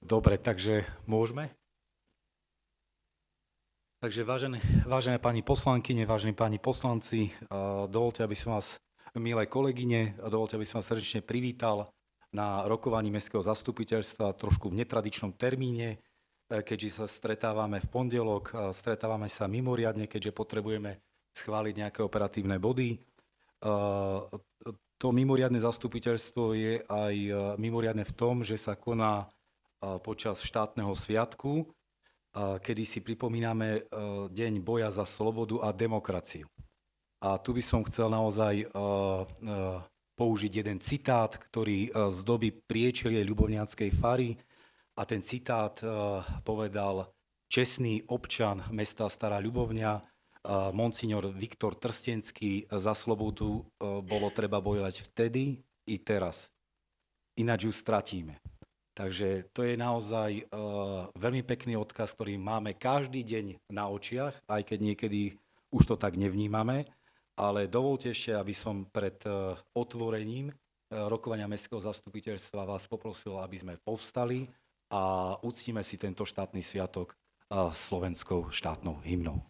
Dobre, takže môžeme? Takže vážené pani poslankyne, vážení páni poslanci, dovolte, aby som vás, milé kolegyne, dovolte, aby som vás srdečne privítal na rokovaní Mestského zastupiteľstva trošku v netradičnom termíne, keďže sa stretávame v pondelok, stretávame sa mimoriadne, keďže potrebujeme schváliť nejaké operatívne body. To mimoriadne zastupiteľstvo je aj mimoriadne v tom, že sa koná počas štátneho sviatku, kedy si pripomíname Deň boja za slobodu a demokraciu. A tu by som chcel naozaj použiť jeden citát, ktorý z doby priečelie ľubovnianskej fary, a ten citát povedal čestný občan mesta Stará Ľubovňa, monsignor Viktor Trstenský: za slobodu bolo treba bojovať vtedy i teraz, ináč ju stratíme. Takže to je naozaj veľmi pekný odkaz, ktorý máme každý deň na očiach, aj keď niekedy už to tak nevnímame. Ale dovolte ešte, aby som pred otvorením rokovania Mestského zastupiteľstva vás poprosil, aby sme povstali a uctíme si tento štátny sviatok slovenskou štátnou hymnou.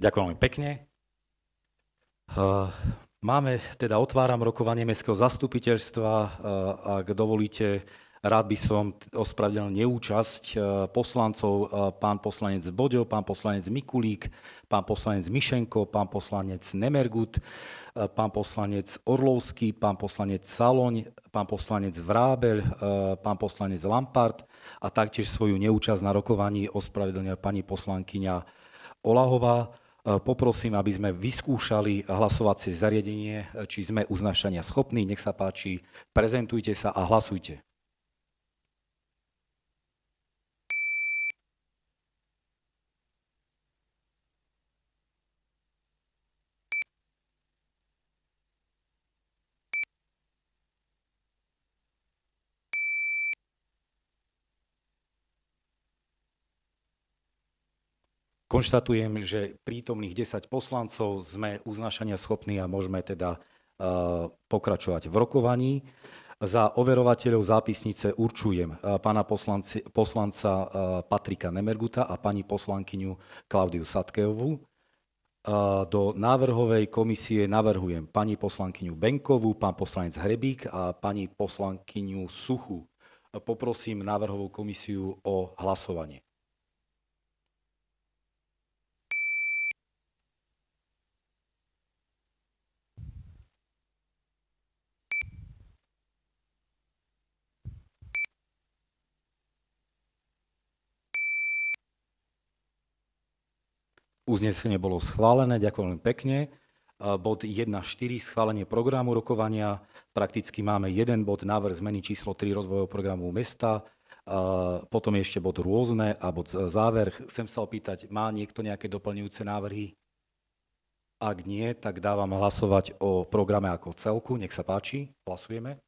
Ďakujem veľmi pekne. Otváram rokovanie Mestského zastupiteľstva. Ak dovolíte, rád by som ospravedlnil neúčasť poslancov: pán poslanec Boďo, pán poslanec Mikulík, pán poslanec Mišenko, pán poslanec Nemergut, pán poslanec Orlovský, pán poslanec Saloň, pán poslanec Vrábeľ, pán poslanec Lampart, a taktiež svoju neúčasť na rokovaní ospravedlňuje pani poslankyňa Olahová. Poprosím, aby sme vyskúšali hlasovacie zariadenie, či sme uznášania schopní. Nech sa páči, prezentujte sa a hlasujte. Konštatujem, že prítomných 10 poslancov sme uznášania schopní a môžeme teda pokračovať v rokovaní. Za overovateľov zápisnice určujem pána poslanca Patrika Nemerguta a pani poslankyňu Klaudiu Satkeovú. Do návrhovej komisie navrhujem pani poslankyňu Benkovú, pán poslanec Hrebík a pani poslankyňu Suchu. Poprosím návrhovú komisiu o hlasovanie. Uznesenie bolo schválené, ďakujem pekne. Bod 1.4, schválenie programu rokovania. Prakticky máme jeden bod, návrh zmeny číslo 3 rozvojového programu mesta. Potom je ešte bod rôzne a bod záver. Chcem sa opýtať, má niekto nejaké doplňujúce návrhy? Ak nie, tak dávam hlasovať o programe ako celku. Nech sa páči, hlasujeme.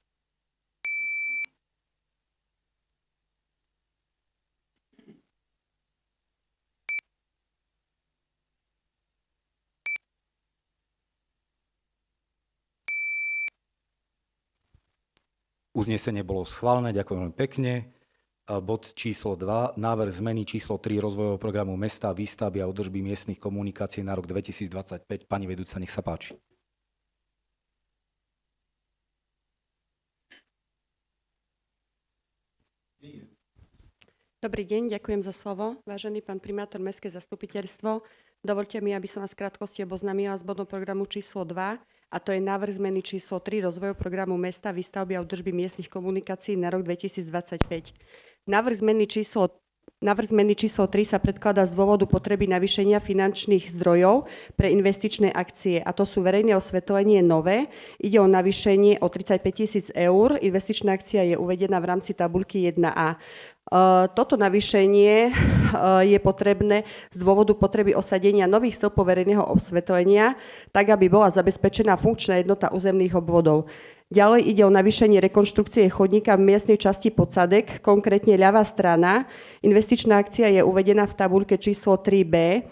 Uznesenie bolo schválené, ďakujem veľmi pekne. Bod číslo 2, návrh zmeny číslo 3 rozvojového programu mesta, výstavby a údržby miestnych komunikácií na rok 2025. Pani vedúca, nech sa páči. Dobrý deň, ďakujem za slovo. Vážený pán primátor Mestské zastupiteľstvo, dovoľte mi, aby som vás v krátkosti oboznámila s bodom programu číslo 2, a to je návrh zmeny číslo 3 rozvojov programu mesta, výstavby a údržby miestnych komunikácií na rok 2025. Návrh zmeny číslo 3 sa predkladá z dôvodu potreby navýšenia finančných zdrojov pre investičné akcie, a to sú verejné osvetlenie nové. Ide o navýšenie o 35 000 eur. Investičná akcia je uvedená v rámci tabuľky 1A. Toto navýšenie je potrebné z dôvodu potreby osadenia nových stĺpov verejného osvetlenia, tak aby bola zabezpečená funkčná jednota územných obvodov. Ďalej ide o navýšenie rekonštrukcie chodníka v miestnej časti Podsadek, konkrétne ľavá strana. Investičná akcia je uvedená v tabuľke číslo 3B.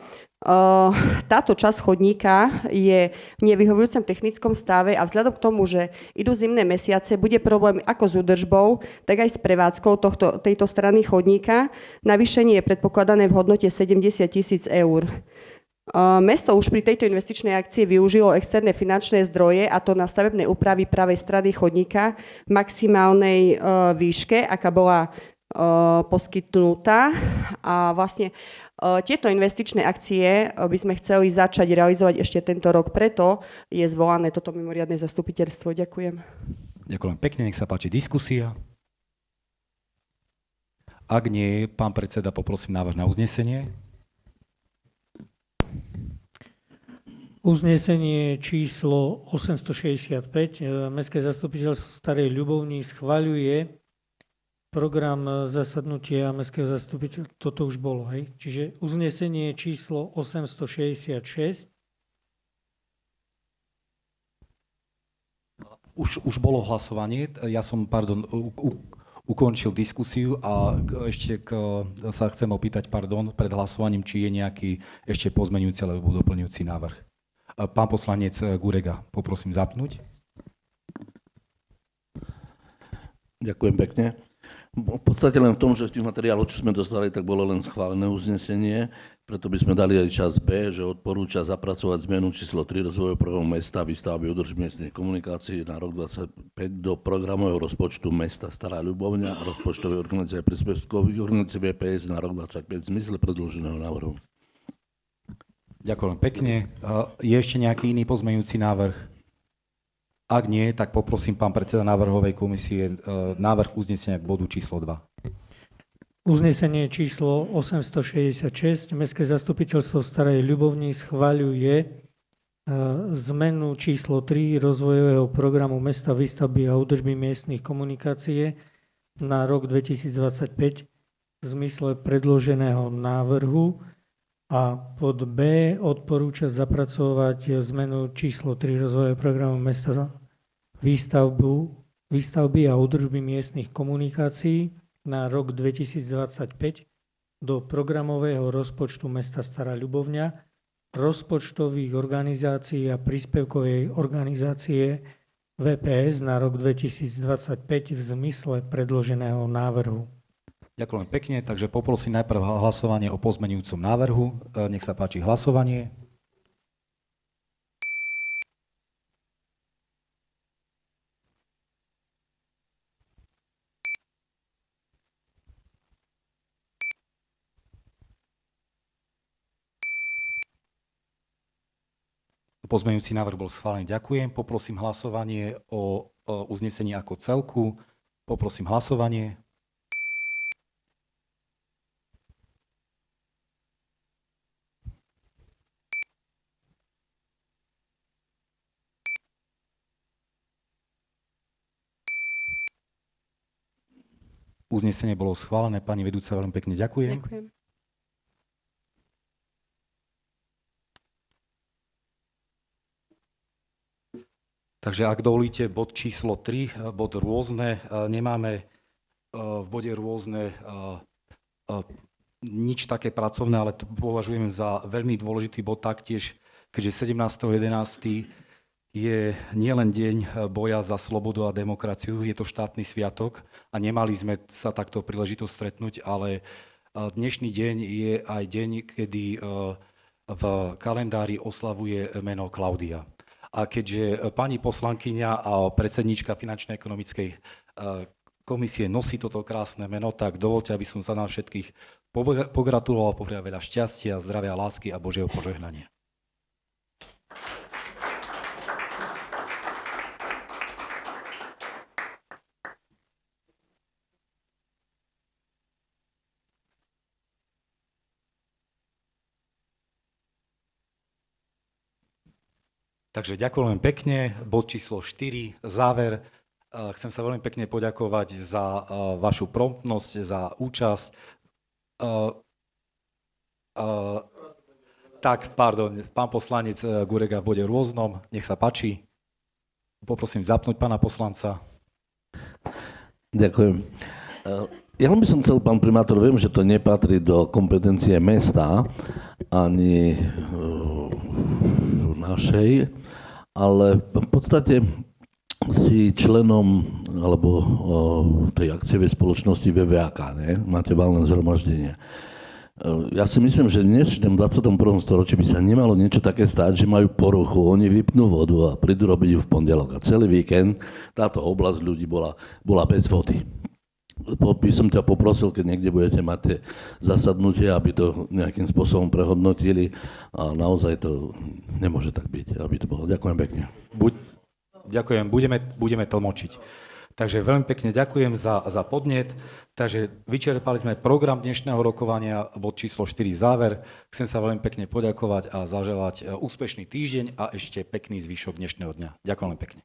Táto časť chodníka je v nevyhovujúcom technickom stave a vzhľadom k tomu, že idú zimné mesiace, bude problém ako s údržbou, tak aj s prevádzkou tejto strany chodníka. Navýšenie je predpokladané v hodnote 70 000 eur. Mesto už pri tejto investičnej akcii využilo externé finančné zdroje, a to na stavebné úpravy pravej strany chodníka v maximálnej výške, aká bola poskytnutá. A vlastne tieto investičné akcie by sme chceli začať realizovať ešte tento rok, preto je zvolané toto mimoriadne zastupiteľstvo. Ďakujem. Ďakujem pekne, nech sa páči diskusia. Ak nie, pán predseda, poprosím návrh na uznesenie. Uznesenie číslo 865. Mestské zastupiteľstvo Starej Ľubovni schvaľuje program zasadnutia Mestského zastupiteľstva. Toto už bolo, hej? Čiže uznesenie číslo 866. Už bolo hlasovanie. Ja som, ukončil diskusiu a ešte sa chcem opýtať, pred hlasovaním, či je nejaký ešte pozmeňujúci alebo doplňujúci návrh. Pán poslanec Gurega, poprosím zapnúť. Ďakujem pekne. V podstate len v tom, že v tých materiáloch, čo sme dostali, tak bolo len schválené uznesenie, preto by sme dali aj čas B, že odporúča zapracovať zmenu číslo 3 rozvojového programu mesta, výstavby údržby miestnych komunikácií na rok 2025 do programového rozpočtu mesta Stará Ľubovňa a rozpočtovej organizácie a príspevkových organizácií VPS na rok 2025 v zmysle predloženého návrhu. Ďakujem pekne. Je ešte nejaký iný pozmeňujúci návrh? Ak nie, tak poprosím pán predseda návrhovej komisie návrh uznesenia k bodu číslo 2. Uznesenie číslo 866. Mestské zastupiteľstvo Starej Ľubovni schvaľuje zmenu číslo 3 rozvojového programu mesta, výstavby a údržby miestnych komunikácie na rok 2025 v zmysle predloženého návrhu. A pod B odporúča zapracovať zmenu číslo 3 rozvojového programu mesta, výstavby a údržby miestnych komunikácií na rok 2025 do programového rozpočtu mesta Stará Ľubovňa, rozpočtových organizácií a príspevkovej organizácie VPS na rok 2025 v zmysle predloženého návrhu. Ďakujem pekne, takže poprosím najprv hlasovanie o pozmeňujúcom návrhu. Nech sa páči hlasovanie. Pozmeňujúci návrh bol schválený. Ďakujem. Poprosím hlasovanie o uznesení ako celku. Poprosím hlasovanie. Uznesenie bolo schválené. Pani vedúca, veľmi pekne ďakujem. Ďakujem. Takže ak dovolíte, bod číslo 3, bod rôzne, nemáme v bode rôzne nič také pracovné, ale to považujem za veľmi dôležitý bod taktiež, keďže 17.11. je nielen deň boja za slobodu a demokraciu, je to štátny sviatok a nemali sme sa takto príležitosť stretnúť, ale dnešný deň je aj deň, kedy v kalendári oslavuje meno Klaudia. A keďže pani poslankyňa a predsedníčka Finančnej ekonomickej komisie nosí toto krásne meno, tak dovolte, aby som za nás všetkých pogratuloval, poprial veľa šťastia, zdravia, lásky a Božieho požehnania. Takže ďakujem pekne. Bod číslo 4, záver. Chcem sa veľmi pekne poďakovať za vašu promptnosť, za účasť. Tak, pardon, pán poslanec Gurega v bode rôznom, nech sa páči. Poprosím zapnúť pána poslanca. Ďakujem. Ja by som chcel, pán primátor, viem, že to nepatrí do kompetencie mesta, ani našej, ale v podstate si členom alebo tej akciovej spoločnosti VVAK, ne? Máte valné zhromaždenie. Ja si myslím, že dnes, v 21. storočí by sa nemalo niečo také stať, že majú poruchu, oni vypnú vodu a prídu robiť ju v pondelok. A celý víkend táto oblasť ľudí bola bez vody. By som ťa poprosil, keď niekde budete mať tie zasadnutie, aby to nejakým spôsobom prehodnotili a naozaj to nemôže tak byť, aby to bolo. Ďakujem pekne. Ďakujem, budeme tlmočiť. Takže veľmi pekne ďakujem za podnet. Takže vyčerpali sme program dnešného rokovania, bod číslo 4 záver. Chcem sa veľmi pekne poďakovať a zaželať úspešný týždeň a ešte pekný zvyšok dnešného dňa. Ďakujem pekne.